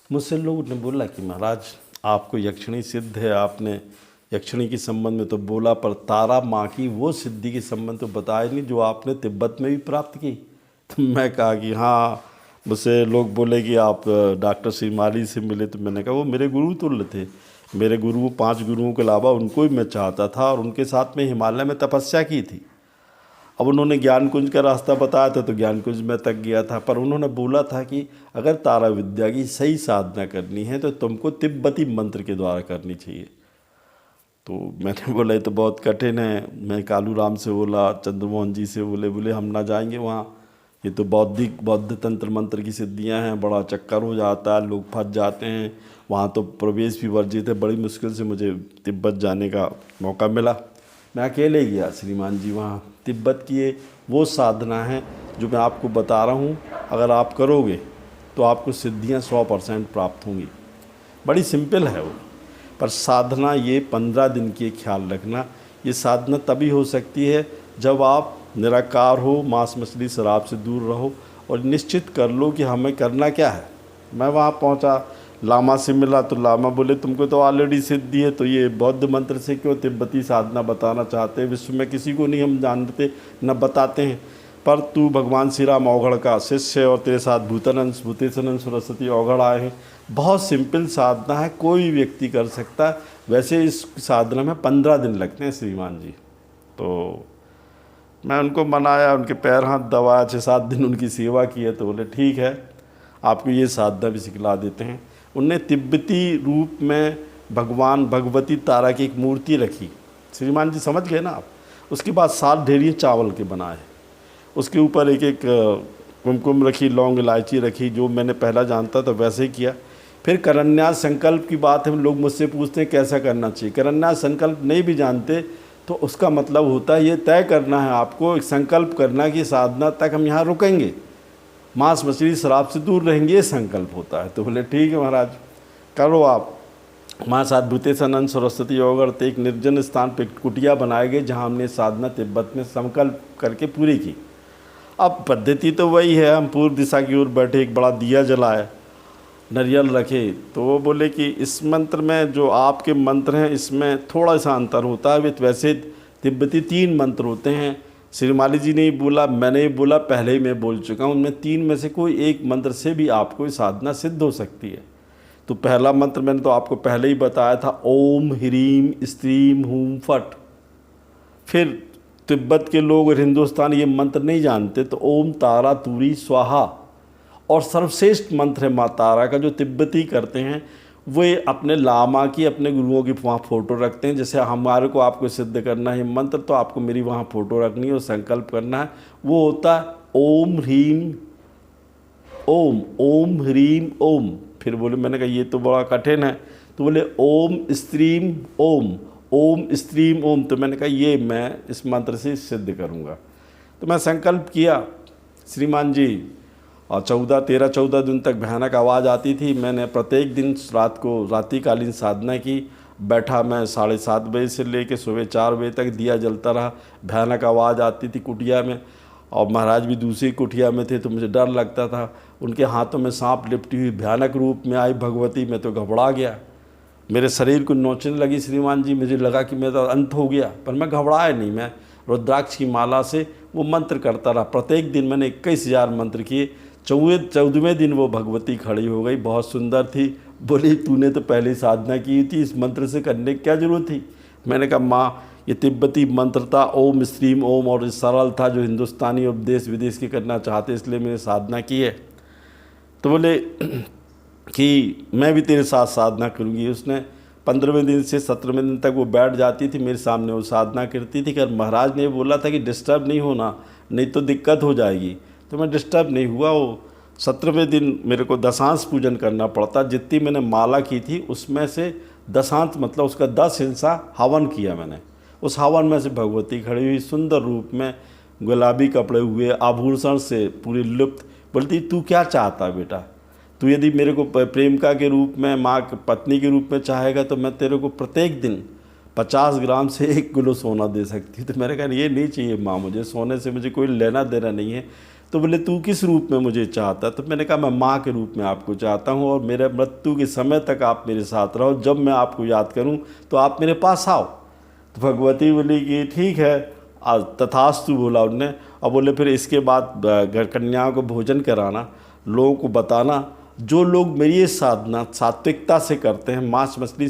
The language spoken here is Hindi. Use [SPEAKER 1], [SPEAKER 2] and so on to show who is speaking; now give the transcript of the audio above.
[SPEAKER 1] मुझसे लोगों ने बोला कि महाराज आपको यक्षिणी सिद्ध है, आपने यक्षिणी के संबंध में तो बोला, पर तारा माँ की वो सिद्धि के संबंध तो बताया नहीं जो आपने तिब्बत में भी प्राप्त की। तो मैं कहा कि हाँ, मुझसे लोग बोले कि आप डॉक्टर श्रीमाली से मिले, तो मैंने कहा वो मेरे गुरु तुल्य थे। मेरे गुरुओं 5 गुरुओं के अलावा उनको ही मैं चाहता था और उनके साथ में हिमालय में तपस्या की थी। अब उन्होंने ज्ञान कुंज का रास्ता बताया था तो ज्ञान कुंज में तक गया था, पर उन्होंने बोला था कि अगर तारा विद्या की सही साधना करनी है तो तुमको तिब्बती मंत्र के द्वारा करनी चाहिए। तो मैंने बोला ये तो बहुत कठिन है। मैं कालू राम से बोला, चंद्रमोहन जी से बोले हम ना जाएंगे वहाँ, ये तो बौद्ध तंत्र मंत्र की सिद्धियाँ हैं, बड़ा चक्कर हो जाता है, लोग फंस जाते हैं, वहाँ तो प्रवेश भी वर्जित है। बड़ी मुश्किल से मुझे तिब्बत जाने का मौका मिला। मैं अकेले गया श्रीमान जी वहाँ। तिब्बत की ये वो साधना है जो मैं आपको बता रहा हूँ, अगर आप करोगे तो आपको सिद्धियाँ 100% प्राप्त होंगी। बड़ी सिंपल है वो, पर साधना ये 15 दिन की ख्याल रखना। ये साधना तभी हो सकती है जब आप निराकार हो, मांस मछली शराब से दूर रहो और निश्चित कर लो कि हमें करना क्या है। मैं वहाँ पहुँचा, लामा से मिला तो लामा बोले तुमको तो ऑलरेडी सिद्धि है, तो ये बौद्ध मंत्र से क्यों तिब्बती साधना बताना चाहते हैं? विश्व में किसी को नहीं हम जानते न बताते हैं, पर तू भगवान श्री राम औघड़ का शिष्य और तेरे साथ भूतेशनंद सरस्वती औघड़ आए हैं। बहुत सिंपल साधना है, कोई व्यक्ति कर सकता है। वैसे इस साधना में 15 दिन लगते हैं श्रीमान जी। तो मैं उनको मनाया, उनके पैर हाथ दबाया, 6-7 दिन उनकी सेवा की है। तो बोले ठीक है, आपको ये साधना भी सिखला देते हैं। उनने तिब्बती रूप में भगवान भगवती तारा की एक मूर्ति रखी। श्रीमान जी समझ गए ना आप। उसके बाद 7 ढेरियाँ चावल के बनाए, उसके ऊपर एक एक कुमकुम रखी, लौंग इलायची रखी, जो मैंने पहला जानता था वैसे ही किया। फिर करन्यास संकल्प की बात है, लोग मुझसे पूछते हैं कैसा करना चाहिए। करन्यास संकल्प नहीं भी जानते तो उसका मतलब होता है ये तय करना है आपको, एक संकल्प करना कि साधना तक हम यहाँ रुकेंगे, मांस मछली शराब से दूर रहेंगे, ये संकल्प होता है। तो बोले ठीक है महाराज, करो आप। हमारे साथ भूतेशनंद सरस्वती औघड़ थे। एक निर्जन स्थान पर कुटिया बनाए गए जहाँ हमने साधना तिब्बत में संकल्प करके पूरी की। अब पद्धति तो वही है, हम पूर्व दिशा की ओर बैठे, एक बड़ा दिया जलाए, नारियल रखे। तो वो बोले कि इस मंत्र में जो आपके मंत्र हैं इसमें थोड़ा सा अंतर होता है, वैसे तिब्बती 3 मंत्र होते हैं। श्रीमाली जी ने ही बोला, मैंने ही बोला, पहले ही मैं बोल चुका हूँ, उनमें 3 में से कोई एक मंत्र से भी आपको साधना सिद्ध हो सकती है। तो पहला मंत्र मैंने तो आपको पहले ही बताया था, ओम ह्रीम स्त्रीम हूम फट। फिर तिब्बत के लोग और हिंदुस्तान ये मंत्र नहीं जानते, तो ओम तारा तूरी स्वाहा। और सर्वश्रेष्ठ मंत्र है माँ तारा का, जो तिब्बती करते हैं वे अपने लामा की, अपने गुरुओं की वहाँ फ़ोटो रखते हैं। जैसे हमारे को आपको सिद्ध करना है मंत्र, तो आपको मेरी वहाँ फ़ोटो रखनी है और संकल्प करना है। वो होता है ओम ह्रीम ओम, ओम ह्रीम ओम। फिर बोले, मैंने कहा ये तो बड़ा कठिन है। तो बोले ओम स्त्रीम ओम, ओम स्त्रीम ओम। तो मैंने कहा ये मैं इस मंत्र से सिद्ध करूँगा। तो मैं संकल्प किया श्रीमान जी, और 13-14 दिन तक भयानक आवाज़ आती थी। मैंने प्रत्येक दिन रात को रात्रिकालीन साधना की। बैठा मैं 7:30 बजे से लेकर सुबह 4 बजे तक दिया जलता रहा। भयानक आवाज़ आती थी कुटिया में, और महाराज भी दूसरी कुटिया में थे, तो मुझे डर लगता था। उनके हाथों में सांप लिपटी हुई भयानक रूप में आई भगवती। मैं तो घबरा गया, मेरे शरीर को नोचने लगी श्रीमान जी। मुझे लगा कि मेरा अंत हो गया, पर मैं घबराया नहीं। मैं रुद्राक्ष की माला से वो मंत्र करता रहा। प्रत्येक दिन मैंने 21,000 मंत्र किए। 14वें दिन वो भगवती खड़ी हो गई, बहुत सुंदर थी। बोली तूने तो पहले साधना की थी, इस मंत्र से करने की क्या जरूरत थी? मैंने कहा माँ, ये तिब्बती मंत्र था, ओम स्त्रीम ओम, और सरल था, जो हिंदुस्तानी और देश विदेश के करना चाहते, इसलिए मैंने साधना की है। तो बोले कि मैं भी तेरे साथ साधना करूँगी। उसने 15वें दिन से 17वें दिन तक वो बैठ जाती थी मेरे सामने, वो साधना करती थी। कर महाराज ने बोला था कि डिस्टर्ब नहीं होना, नहीं तो दिक्कत हो जाएगी। तो मैं डिस्टर्ब नहीं हुआ। वो 17वें दिन मेरे को दशांश पूजन करना पड़ता। जितनी मैंने माला की थी उसमें से दशांश मतलब उसका 10 हिस्सा हवन किया मैंने। उस हवन में से भगवती खड़ी हुई सुंदर रूप में, गुलाबी कपड़े हुए, आभूषण से पूरी लुप्त। बोलती तू क्या चाहता बेटा? तू यदि मेरे को प्रेमिका के रूप में, माँ पत्नी के रूप में चाहेगा तो मैं तेरे को प्रत्येक दिन 50 ग्राम से 1 किलो सोना दे सकती। तो मैंने कहा ये नहीं चाहिए माँ, मुझे सोने से मुझे कोई लेना देना नहीं है। तो बोले तू किस रूप में मुझे चाहता है? तो मैंने कहा मैं माँ के रूप में आपको चाहता हूँ और मेरे मृत्यु के समय तक आप मेरे साथ रहो, जब मैं आपको याद करूँ तो आप मेरे पास आओ। तो भगवती बोली कि ठीक है, तथास्तु बोला उनने। और बोले फिर इसके बाद घर कन्याओं को भोजन कराना, लोगों को बताना, जो लोग मेरी ये साधना सात्विकता से करते हैं, मांस मछली